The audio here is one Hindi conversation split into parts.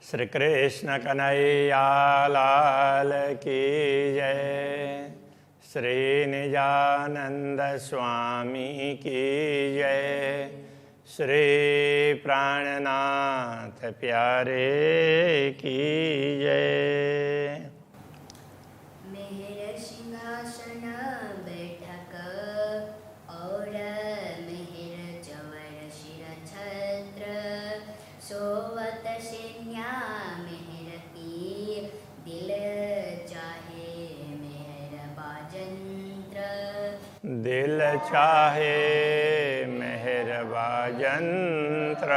श्री कृष्ण कन्हैया लाल की जय। श्री निजानंद स्वामी की जय। श्री प्राणनाथ प्यारे की जय। मेहर सिंहासन बैठक और मेहर जवर शिर छत्र सोवत सेन्या मेहर की दिल चाहे मेहर बाजंत्र दिल चाहे मेहर बाजंत्र।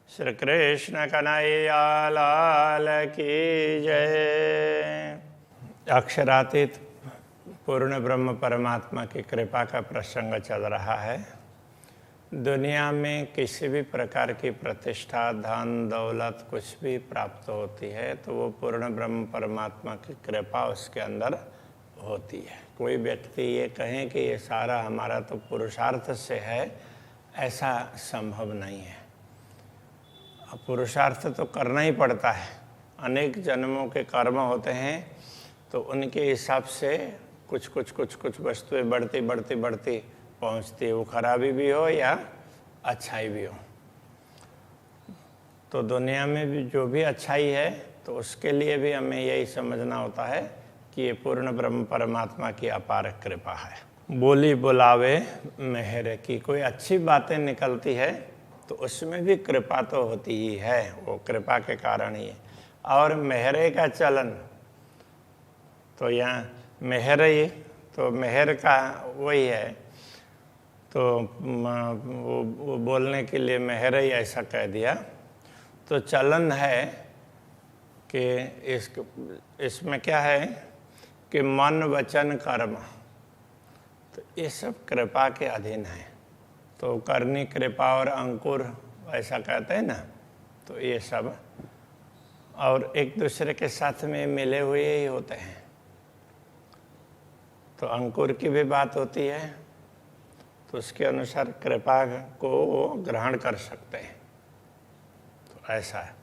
श्री कृष्ण कन्हैया लाल की जय। अक्षरातीत पूर्ण ब्रह्म परमात्मा की कृपा का प्रसंग चल रहा है। दुनिया में किसी भी प्रकार की प्रतिष्ठा, धन, दौलत कुछ भी प्राप्त होती है तो वो पूर्ण ब्रह्म परमात्मा की कृपा उसके अंदर होती है। कोई व्यक्ति ये कहें कि ये सारा हमारा तो पुरुषार्थ से है, ऐसा संभव नहीं है। पुरुषार्थ तो करना ही पड़ता है। अनेक जन्मों के कर्म होते हैं तो उनके हिसाब से कुछ वस्तुएं बढ़ती पहुंचती है, वो खराबी भी हो या अच्छाई भी हो। तो दुनिया में भी जो भी अच्छाई है तो उसके लिए भी हमें यही समझना होता है कि ये पूर्ण ब्रह्म परमात्मा की अपार कृपा है। बोली बुलावे मेहर की, कोई अच्छी बातें निकलती है तो उसमें भी कृपा तो होती ही है, वो कृपा के कारण ही है। और मेहरे का चलन, तो यहाँ मेहर ही तो मेहर का वही है, तो वो बोलने के लिए मेहर ही ऐसा कह दिया। तो चलन है कि इसमें क्या है कि मन वचन कर्म, तो ये सब कृपा के अधीन है। तो करनी कृपा और अंकुर ऐसा कहते हैं ना, तो ये सब और एक दूसरे के साथ में मिले हुए ही होते हैं। तो अंकुर की भी बात होती है तो उसके अनुसार कृपा को वो ग्रहण कर सकते हैं, तो ऐसा है।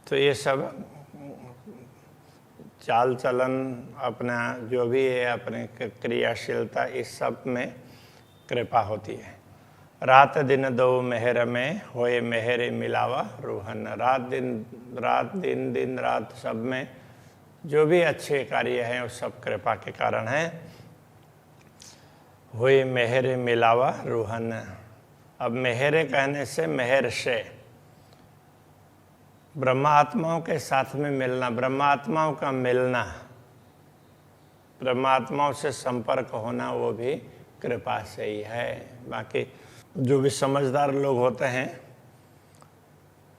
तो ये सब चाल चलन अपना जो भी है, अपने क्रियाशीलता, इस सब में कृपा होती है। रात दिन दो मेहर में होए मेहरे मिलावा रूहन। रात दिन रात सब में जो भी अच्छे कार्य हैं वो सब कृपा के कारण है। होए मेहरे मिलावा रूहन। अब मेहरे कहने से मेहर से ब्रह्मात्माओं के साथ में मिलना, ब्रह्मात्माओं का मिलना, ब्रह्मात्माओं से संपर्क होना, वो भी कृपा से ही है। बाकी जो भी समझदार लोग होते हैं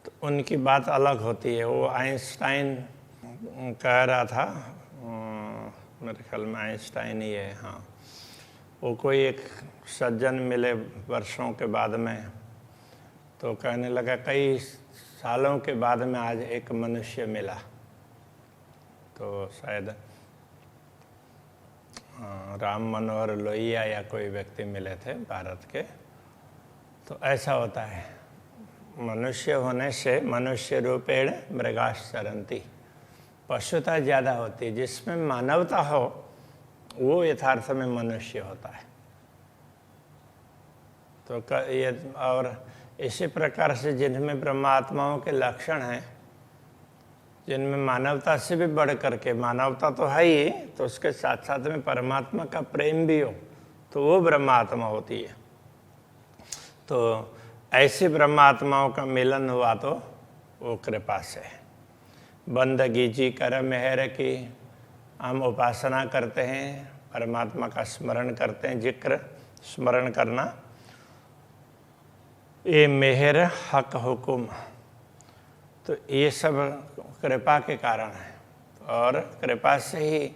तो उनकी बात अलग होती है। वो आइंस्टाइन कह रहा था, मेरे ख्याल में आइंस्टाइन ही है, हाँ, वो कोई एक सज्जन मिले वर्षों के बाद में, तो कहने लगा कई सालों के बाद में आज एक मनुष्य मिला। तो शायद राम मनोहर लोहिया या कोई व्यक्ति मिले थे भारत के। तो ऐसा होता है, मनुष्य होने से मनुष्य रूपेण मृगाश्चरन्ति, पशुता ज़्यादा होती है। जिसमें मानवता हो वो यथार्थ में मनुष्य होता है। तो ये और इसी प्रकार से जिनमें ब्रह्मात्माओं के लक्षण हैं, जिनमें मानवता से भी बढ़ करके, मानवता तो है ही, तो उसके साथ साथ में परमात्मा का प्रेम भी हो, तो वो ब्रह्मात्मा होती है। तो ऐसी ब्रह्मात्माओं का मिलन हुआ तो वो कृपा से है। बंदगी जी कर मेहर की, हम उपासना करते हैं, परमात्मा का स्मरण करते हैं, जिक्र स्मरण करना, ये मेहर हक हुकुम, तो ये सब कृपा के कारण है। और कृपा से ही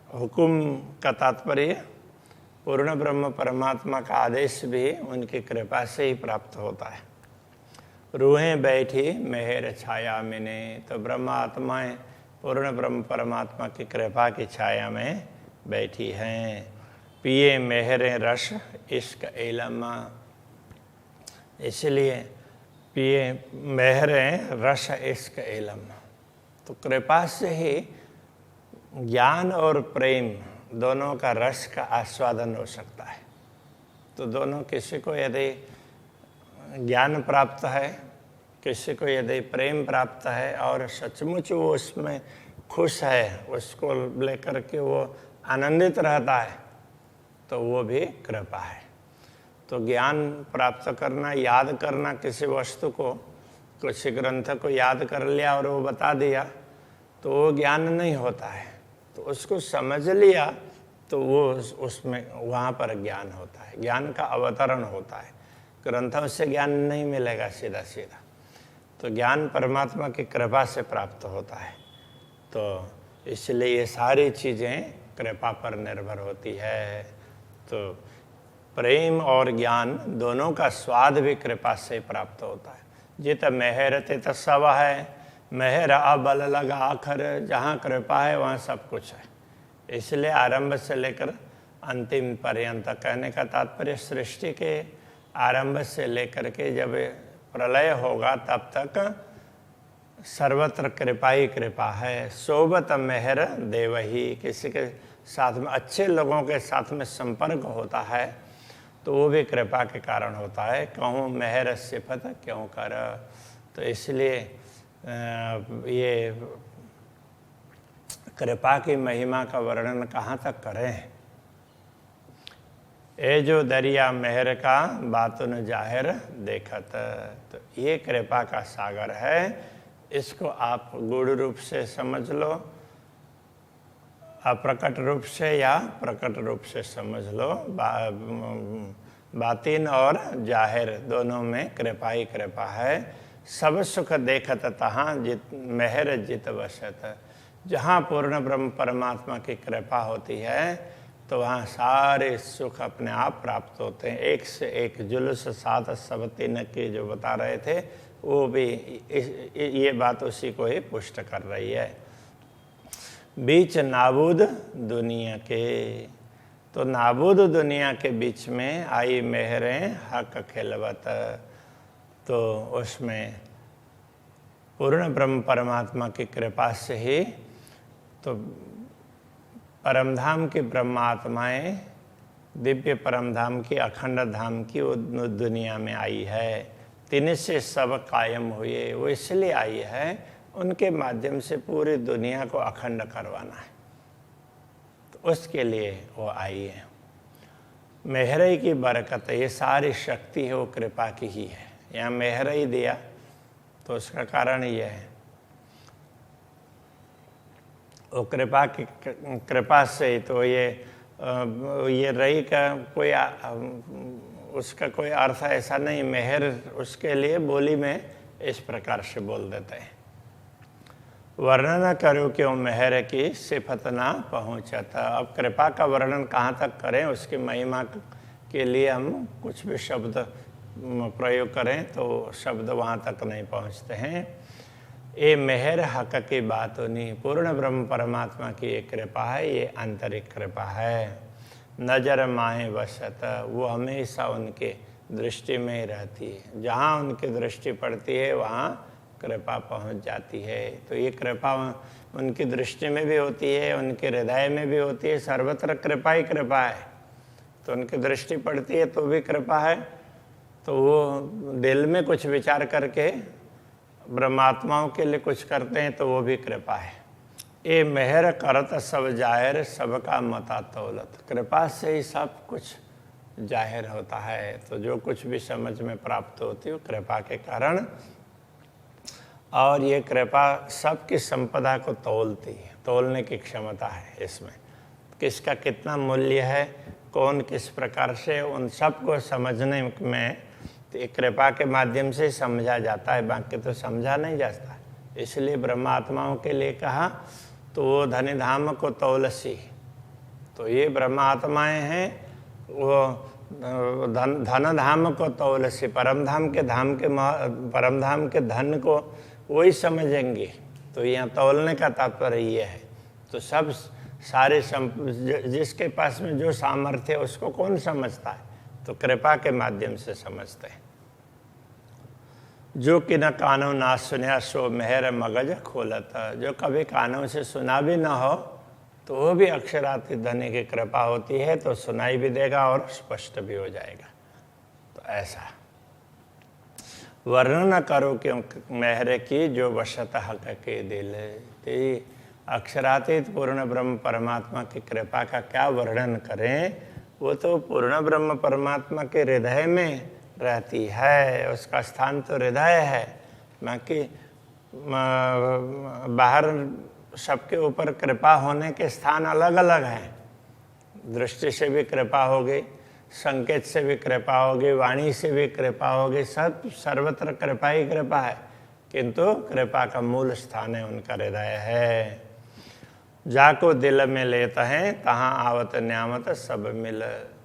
हुकुम का तात्पर्य पूर्ण ब्रह्म परमात्मा का आदेश भी उनकी कृपा से ही प्राप्त होता है। रूहें बैठी मेहर छाया में, तो ब्रह्मात्माएं पूर्ण ब्रह्म परमात्मा की कृपा की छाया में बैठी हैं। पिए मेहर रस इश्क इलमा, इसलिए पिए मेहरें रस इश्क इलम। तो कृपा से ही ज्ञान और प्रेम दोनों का रस का आस्वादन हो सकता है। तो दोनों, किसी को यदि ज्ञान प्राप्त है, किसी को यदि प्रेम प्राप्त है और सचमुच वो उसमें खुश है, उसको लेकर के वो आनंदित रहता है, तो वो भी कृपा है। तो ज्ञान प्राप्त करना, याद करना किसी वस्तु को, किसी ग्रंथ को याद कर लिया और वो बता दिया, तो वो ज्ञान नहीं होता है। तो उसको समझ लिया तो वो उसमें वहाँ पर ज्ञान होता है, ज्ञान का अवतरण होता है। ग्रंथों से ज्ञान नहीं मिलेगा सीधा सीधा। तो ज्ञान परमात्मा की कृपा से प्राप्त होता है। तो इसलिए ये सारी चीज़ें कृपा पर निर्भर होती है। तो प्रेम और ज्ञान दोनों का स्वाद भी कृपा से प्राप्त होता है। जित मेहर तित सब है, मेहर अबल लगा आखर। जहाँ कृपा है वहाँ सब कुछ है। इसलिए आरंभ से लेकर अंतिम पर्यंत, कहने का तात्पर्य सृष्टि के आरंभ से लेकर के जब प्रलय होगा तब तक सर्वत्र कृपा ही कृपा है। सोबत मेहर देवही। किसी के साथ में, अच्छे लोगों के साथ में संपर्क होता है तो वो भी कृपा के कारण होता है। कहूँ मेहर सिफत क्यों कर। तो इसलिए ये कृपा की महिमा का वर्णन कहाँ तक करें। ए जो दरिया मेहर का बातुन जाहिर देखत। तो ये कृपा का सागर है। इसको आप गूढ़ रूप से समझ लो, अप्रकट रूप से या प्रकट रूप से समझ लो। बातिन और जाहिर दोनों में कृपा ही कृपा है। सब सुख देखत तहाँ जित मेहर जित वसत। जहाँ पूर्ण ब्रह्म परमात्मा की कृपा होती है तो वहाँ सारे सुख अपने आप प्राप्त होते हैं। एक से एक जुलूस सात सब तीन की जो बता रहे थे, वो भी ये बात उसी को ही पुष्ट कर रही है। बीच नाबूद दुनिया के। तो नाबूद दुनिया के बीच में आई मेहरें हक खिलवत। तो उसमें पूर्ण ब्रह्म परमात्मा की कृपा से ही तो परमधाम की ब्रह्मात्माएं, दिव्य परमधाम की, अखंड धाम की वो दुनिया में आई है। तिन से सब कायम हुए। वो इसलिए आई है, उनके माध्यम से पूरी दुनिया को अखंड करवाना है। तो उसके लिए वो आई है। मेहरई की बरकत, ये सारी शक्ति है वो कृपा की ही है। यहाँ मेहरई दिया तो उसका कारण ये है, वो कृपा की कृपा से ही। तो ये रई का कोई उसका कोई अर्थ ऐसा नहीं। मेहर उसके लिए बोली में इस प्रकार से बोल देते हैं। वर्णन करो क्यों मेहर की सिफत ना पहुँचता। अब कृपा का वर्णन कहाँ तक करें, उसकी महिमा के लिए हम कुछ भी शब्द प्रयोग करें तो शब्द वहाँ तक नहीं पहुँचते हैं। ये मेहर हक की बात नहीं, पूर्ण ब्रह्म परमात्मा की ये कृपा है, ये आंतरिक कृपा है। नजर माहे वसत, वो हमेशा उनके दृष्टि में ही रहती है। जहाँ उनकी दृष्टि पड़ती है वहाँ कृपा पहुँच जाती है। तो ये कृपा उनकी दृष्टि में भी होती है, उनके हृदय में भी होती है। सर्वत्र कृपा ही कृपा है। तो उनकी दृष्टि पड़ती है तो भी कृपा है। तो वो दिल में कुछ विचार करके ब्रह्मात्माओं के लिए कुछ करते हैं तो वो भी कृपा है। ये मेहर करत सब जाहिर, सबका मता तौलत। कृपा से ही सब कुछ जाहिर होता है। तो जो कुछ भी समझ में प्राप्त होती है वो कृपा के कारण। और ये कृपा सबकी संपदा को तौलती है, तौलने की क्षमता है इसमें। किसका कितना मूल्य है, कौन किस प्रकार से, उन सबको समझने में तो एक कृपा के माध्यम से समझा जाता है, बाकी तो समझा नहीं जाता। इसलिए ब्रह्मात्माओं के लिए कहा तो वो धनि धाम को तौलसी। तो ये ब्रह्मात्माएं हैं, वो धन धाम को तौलसी, परमधाम के धन को वही समझेंगे। तो यहाँ तौलने का तात्पर्य ये है। तो सब सारे जिसके पास में जो सामर्थ्य है उसको कौन समझता है, तो कृपा के माध्यम से समझते हैं। जो कि न कानों ना सुनया सो मेहर मगज खोलत। जो कभी कानों से सुना भी ना हो तो वो भी अक्षरातीत धनी की कृपा होती है तो सुनाई भी देगा और स्पष्ट भी हो जाएगा। तो ऐसा वर्णन न करो क्यों मेहर की जो वशत हक के दिल। ते अक्षरातीत पूर्ण ब्रह्म परमात्मा की कृपा का क्या वर्णन करें, वो तो पूर्ण ब्रह्म परमात्मा के हृदय में रहती है, उसका स्थान तो हृदय है। बाकी बाहर सबके ऊपर कृपा होने के स्थान अलग अलग हैं। दृष्टि से भी कृपा होगी, संकेत से भी कृपा होगी, वाणी से भी कृपा होगी, सब सर्वत्र कृपा ही कृपा है, किंतु कृपा का मूल स्थान है उनका हृदय है। जाको दिल में लेता है तहाँ आवत न्यामत सब मिल।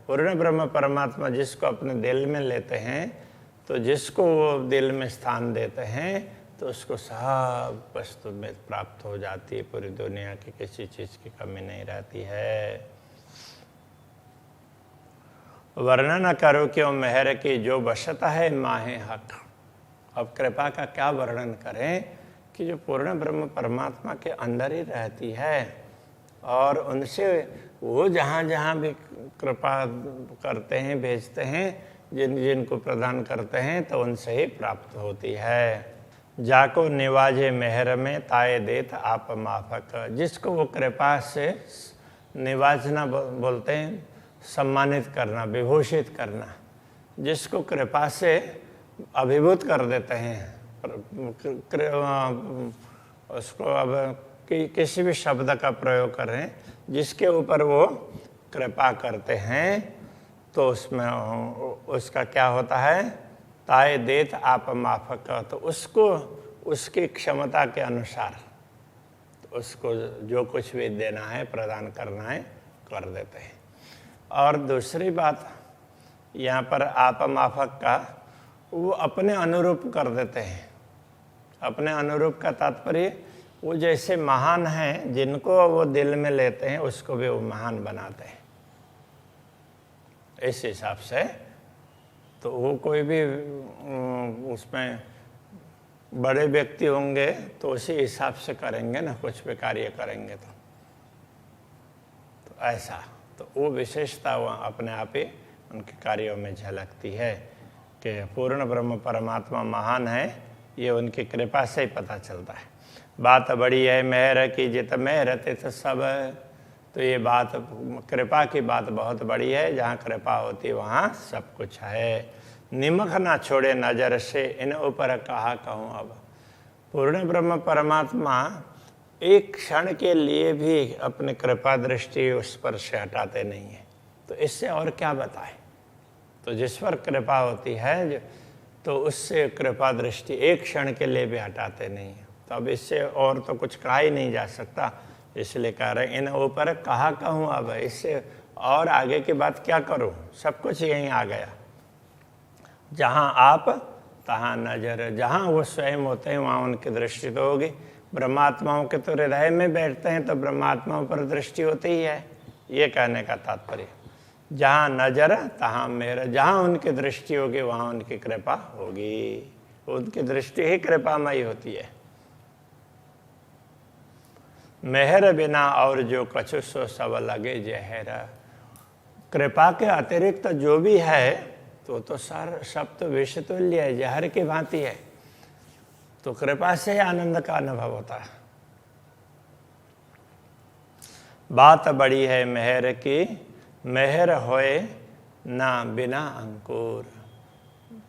पूर्ण ब्रह्म परमात्मा जिसको अपने दिल में लेते हैं, तो जिसको वो दिल में स्थान देते हैं तो उसको सब वस्तु में प्राप्त हो जाती है। पूरी दुनिया की किसी चीज़ की कमी नहीं रहती है। वर्णन न करो क्यों मेहर की जो वशता है माहे हक। अब कृपा का क्या वर्णन करें कि जो पूर्ण ब्रह्म परमात्मा के अंदर ही रहती है और उनसे वो जहाँ जहाँ भी कृपा करते हैं, भेजते हैं, जिनको प्रदान करते हैं तो उनसे ही प्राप्त होती है। जाको निवाजे मेहर में ताए देत आप माफक। जिसको वो कृपा से निवाजना बोलते हैं, सम्मानित करना, विभूषित करना, जिसको कृपा से अभिभूत कर देते हैं। उसको अब किसी भी शब्द का प्रयोग करें, जिसके ऊपर वो कृपा करते हैं तो उसमें उसका क्या होता है, ताए देत आप माफक। तो उसको उसकी क्षमता के अनुसार तो उसको जो कुछ भी देना है, प्रदान करना है, कर देते हैं। और दूसरी बात यहाँ पर आप माफक का, वो अपने अनुरूप कर देते हैं। अपने अनुरूप का तात्पर्य वो जैसे महान हैं, जिनको वो दिल में लेते हैं उसको भी वो महान बनाते हैं। इस हिसाब से तो वो कोई भी उसमें बड़े व्यक्ति होंगे तो उसी हिसाब से करेंगे ना, कुछ भी कार्य करेंगे तो ऐसा तो वो विशेषता वो अपने आप ही उनके कार्यों में झलकती है कि पूर्ण ब्रह्म परमात्मा महान है। ये उनकी कृपा से ही पता चलता है। बात बड़ी है मेहर की जित मेहर तित सब। तो ये बात कृपा की बात बहुत बड़ी है। जहाँ कृपा होती है वहाँ सब कुछ है। निमक ना छोड़े नजर से इन ऊपर कहा कहूँ। अब पूर्ण ब्रह्म परमात्मा एक क्षण के लिए भी अपनी कृपा दृष्टि उस पर से हटाते नहीं है। तो इससे और क्या बताएं। तो जिस पर कृपा होती है तो उससे कृपा दृष्टि एक क्षण के लिए भी हटाते नहीं है। तो अब इससे और तो कुछ कहा ही नहीं जा सकता, इसलिए कह रहे इन ऊपर कहा कहूँ। अब इससे और आगे की बात क्या करूँ, सब कुछ यहीं आ गया। जहाँ आप तहाँ नजर, जहाँ वो स्वयं होते हैं वहाँ उनकी दृष्टि तो होगी। ब्रह्मात्माओं के तो हृदय में बैठते हैं तो ब्रह्मात्माओं पर दृष्टि होती ही है, ये कहने का तात्पर्य। जहाँ नजर तहाँ मेहर, जहाँ उनकी दृष्टि होगी वहाँ उनकी कृपा होगी। उनकी दृष्टि ही कृपामयी होती है। मेहर बिना और जो कछु सो सब लगे जहर। कृपा के अतिरिक्त जो भी है तो सब तो विष तुल्य है, जहर की भांति है। तो कृपा से आनंद का अनुभव होता है। बात बड़ी है मेहर की, मेहर होए ना बिना अंकुर।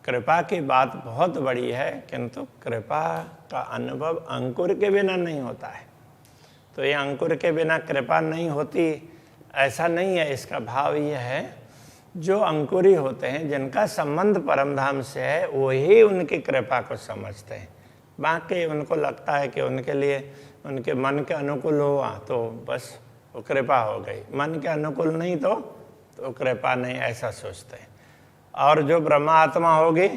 कृपा की बात बहुत बड़ी है, किंतु कृपा का अनुभव अंकुर के बिना नहीं होता है। तो ये अंकुर के बिना कृपा नहीं होती ऐसा नहीं है। इसका भाव यह है, जो अंकुरी होते हैं, जिनका संबंध परमधाम से है, वही उनकी कृपा को समझते हैं। बाकी उनको लगता है कि उनके लिए उनके मन के अनुकूल हुआ तो बस वो कृपा हो गई, मन के अनुकूल नहीं तो कृपा नहीं, ऐसा सोचते हैं। और जो ब्रह्मा आत्मा होगी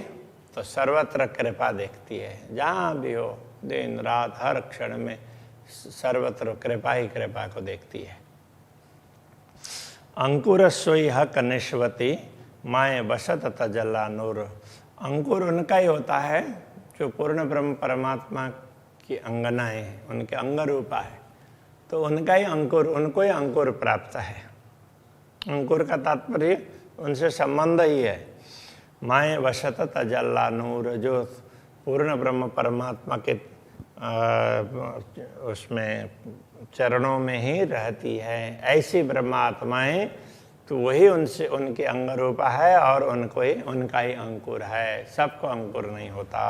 तो सर्वत्र कृपा देखती है। जहाँ भी हो, दिन रात हर क्षण में सर्वत्र कृपा ही कृपा को देखती है। अंकुर सोई हक निश्वती माए बसत तजल्ला नूर। अंकुर उनका ही होता है जो पूर्ण ब्रह्म परमात्मा की अंगनाएं हैं, उनके अंग रूपा है, तो उनका ही अंकुर, उनको ही अंकुर प्राप्त है। अंकुर का तात्पर्य उनसे संबंध ही है। माए वशत तजल्ला नूर, जो पूर्ण ब्रह्म परमात्मा के उसमें चरणों में ही रहती है, ऐसी ब्रह्मात्माएं, तो वही उनसे उनके अंग रूपा है और उनको ही, उनका ही अंकुर है। सबको अंकुर नहीं होता,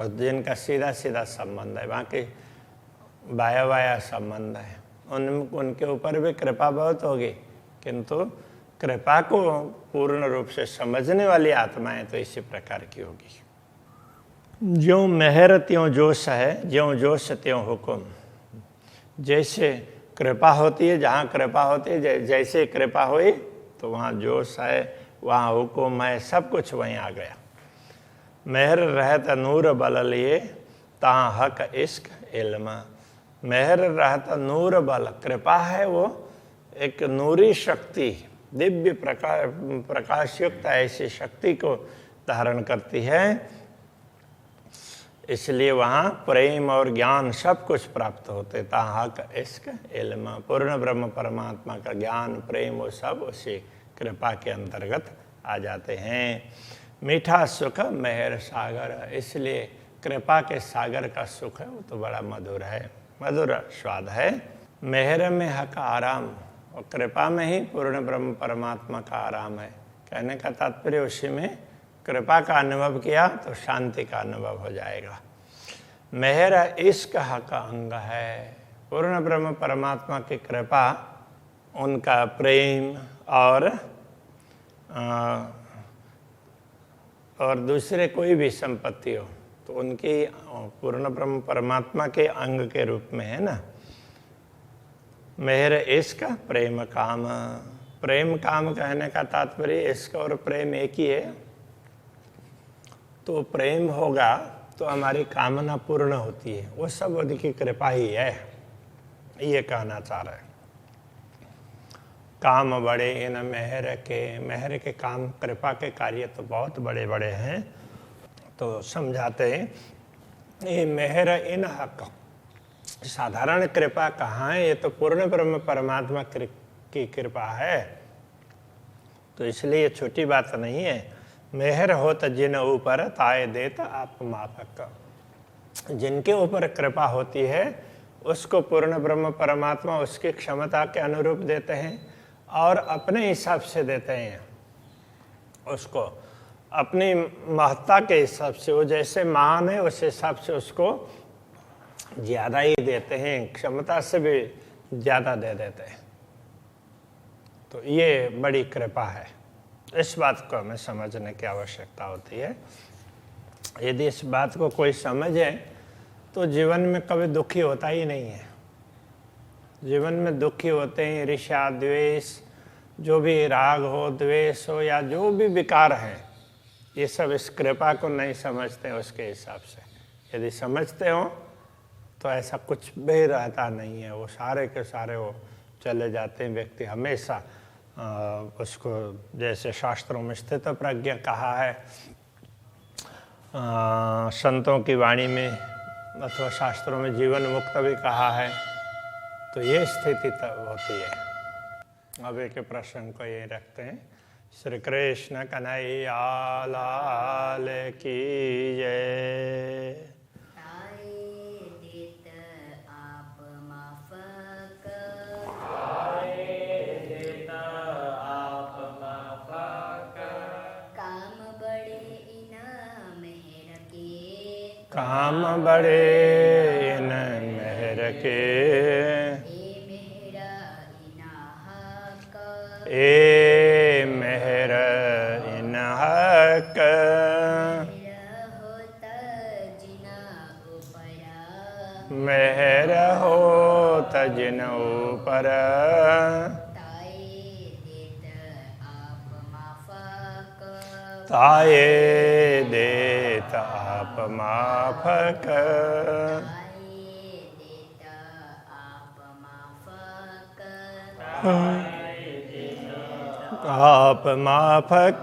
और जिनका सीधा सीधा संबंध है, बाकी बाया बाया संबंध है, उनके ऊपर भी कृपा बहुत होगी, किंतु कृपा को पूर्ण रूप से समझने वाली आत्माएं तो इसी प्रकार की होगी। ज्यों मेहर त्यों जोश है, ज्यों जोश त्यों हुक्म। जैसे कृपा होती है, जहाँ कृपा होती है, जैसे कृपा हुई तो वहाँ जोश है, वहाँ हुक्म है, सब कुछ वहीं आ गया। मेहर रहत नूर बल लिए, ता हक इश्क इल्म। मेहर रहत नूर बल, कृपा है वो एक नूरी शक्ति, दिव्य प्रकाशयुक्त ऐसी शक्ति को धारण करती है, इसलिए वहाँ प्रेम और ज्ञान सब कुछ प्राप्त होते। ताहक इश्क इल्म, पूर्ण ब्रह्म परमात्मा का ज्ञान प्रेम वो सब उसी कृपा के अंतर्गत आ जाते हैं। मीठा सुख मेहर सागर, इसलिए कृपा के सागर का सुख है वो तो बड़ा मधुर है, मधुर स्वाद है। मेहर में हक आराम, और कृपा में ही पूर्ण ब्रह्म परमात्मा का आराम है। कहने का तात्पर्य उसी में कृपा का अनुभव किया तो शांति का अनुभव हो जाएगा। मेहर इश्क हक अंग है, पूर्ण ब्रह्म परमात्मा की कृपा, उनका प्रेम और दूसरे कोई भी संपत्ति हो तो उनकी पूर्ण ब्रह्म परमात्मा के अंग के रूप में है ना। मेहर इश्क प्रेम काम, प्रेम काम कहने का तात्पर्य इश्क और प्रेम एक ही है। तो प्रेम होगा तो हमारी कामना पूर्ण होती है, वो सब उनकी कृपा ही है, ये कहना चाह रहे हैं। काम बड़े इन मेहर के काम, कृपा के कार्य तो बहुत बड़े बड़े हैं। तो समझाते हैं ये मेहर इन हक, साधारण कृपा कहाँ है, ये तो पूर्ण ब्रह्म परमात्मा की कृपा है, तो इसलिए ये छोटी बात नहीं है। मेहर होत जिन ऊपर ताए देत आप माफक, जिनके ऊपर कृपा होती है उसको पूर्ण ब्रह्म परमात्मा उसकी क्षमता के अनुरूप देते हैं और अपने हिसाब से देते हैं उसको, अपनी महत्ता के हिसाब से। वो जैसे महान है उस हिसाब से उसको ज़्यादा ही देते हैं, क्षमता से भी ज़्यादा दे देते हैं। तो ये बड़ी कृपा है, इस बात को हमें समझने की आवश्यकता होती है। यदि इस बात को कोई समझे तो जीवन में कभी दुखी होता ही नहीं है। जीवन में दुखी होते हैं ईर्ष्या द्वेष, जो भी राग हो द्वेष हो या जो भी विकार है, ये सब इस कृपा को नहीं समझते उसके हिसाब से। यदि समझते हो तो ऐसा कुछ भी रहता नहीं है, वो सारे के सारे वो चले जाते हैं। व्यक्ति हमेशा उसको, जैसे शास्त्रों में स्थित प्रज्ञ कहा है, संतों की वाणी में अथवा शास्त्रों में जीवन मुक्त भी कहा है, तो ये स्थिति तब होती है। अब एक प्रश्न को ये रखते हैं। श्री कृष्ण कन्हैया लाल की जय। काम बड़े इन मेहर के, ए मेहर इन हक, मेहर हो तजिन ऊपर, ताये देत आप माफक, आप माफक।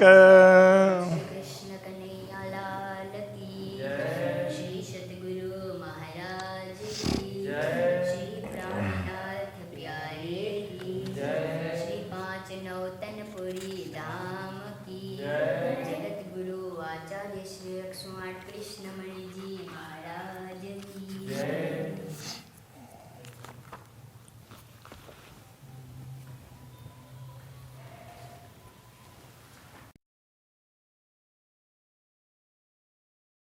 आचार्य श्री 108 कृष्णमणि जी महाराज की जय।